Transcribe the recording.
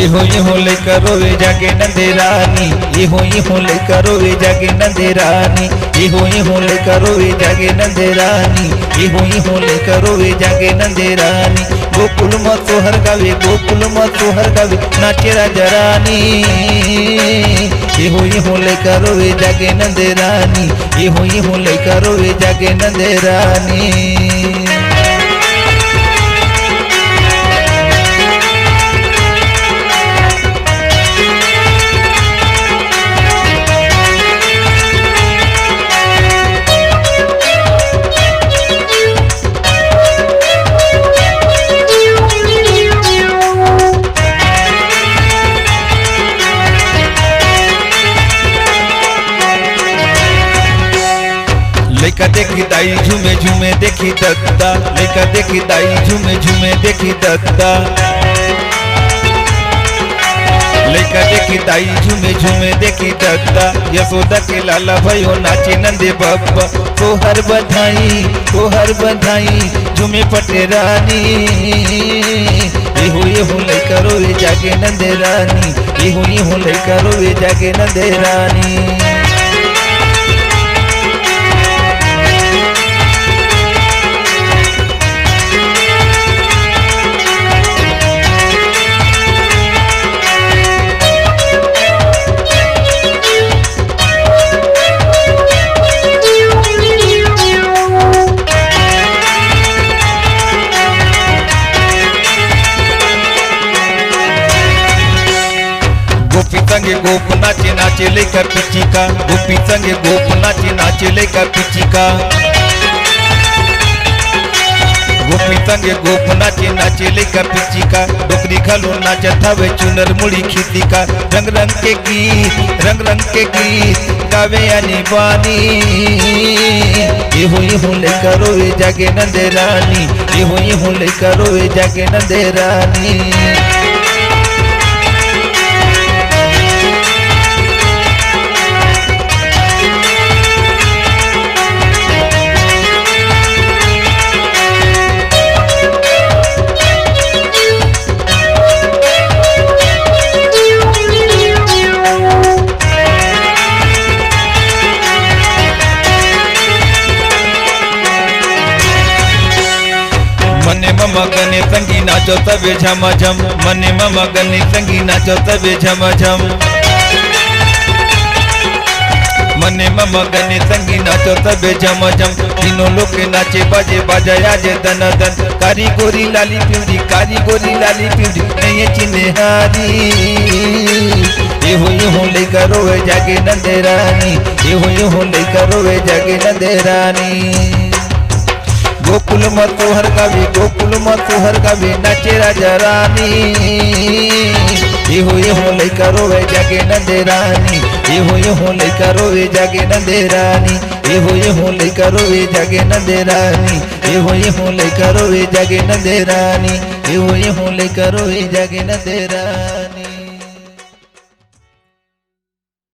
इहो लेकर रोवे जागे नंदेरानी, इहो लेकर रोवे जागे नंदेरानी, इहो लेकर रोवे जागे नंदेरानी, इहो लेकर रोवे जागे नंदेरानी। गोकुल में सोहर गावे, गोकुल में सोहर गावे नाचे राजा रानी। इहो लेकर रोवे जागे नंदेरानी, इहो लेकर रोवे जागे नंदेरानी। लेका देखी दाई झूमे झूमे देखी दत्ता, लेका देखी दाई झूमे झूमे देखी दत्ता, लेका देखी दाई झूमे झूमे देखी दत्ता। यशोदा के लाला भयो नाचे नंदे बप्पा, तोहर बधाई झूमे पटे रानी। इहो लेकर रोवे जागे नंदे रानी, इहो लेकर रोवे जागे नंदे रानी। गोपी संगे गोप नाचे नाचे लेकर पिचिका, गोपी संगे गोप नाचे नाचे लेकर पिचिका, गोपी संगे गोप नाचे नाचे लेकर पिचिका। डोकरी घालू नाचत हवे चुनर मुड़ी खितिका, रंग रंग के गीत गावे आनी बानी। इहो लेकर रोवे जागे नंदेरानी, इहो लेकर रोवे जागे नंदेरानी। मने ममा गने संगी नाचो तबे झमझम, मने ममा गने संगी नाचो तबे झमझम, मने ममा गने संगी नाचो तबे झमझम। तीनों लोग के नाचे बाजे बाजा आजे दन दन। कारी गोरी लाली पिवरी, कारी गोरी लाली पिवरी नहीं चिन्हारी। इहो लेकर रोवे जागे नंदेरानी, इहो लेकर रोवे जागे नंदेरानी। गोकुल में तोहर गावे, गोकुल में तोहर गावे नाचे राजा रानी। इहो लेकर रोवे जागे नंदेरानी, इहो लेकर रोवे जागे नंदेरानी, इहो लेकर रोवे जागे नंदेरानी, इहो लेकर रोवे जागे नंदेरानी, इहो लेकर रोवे जागे नंदेरानी।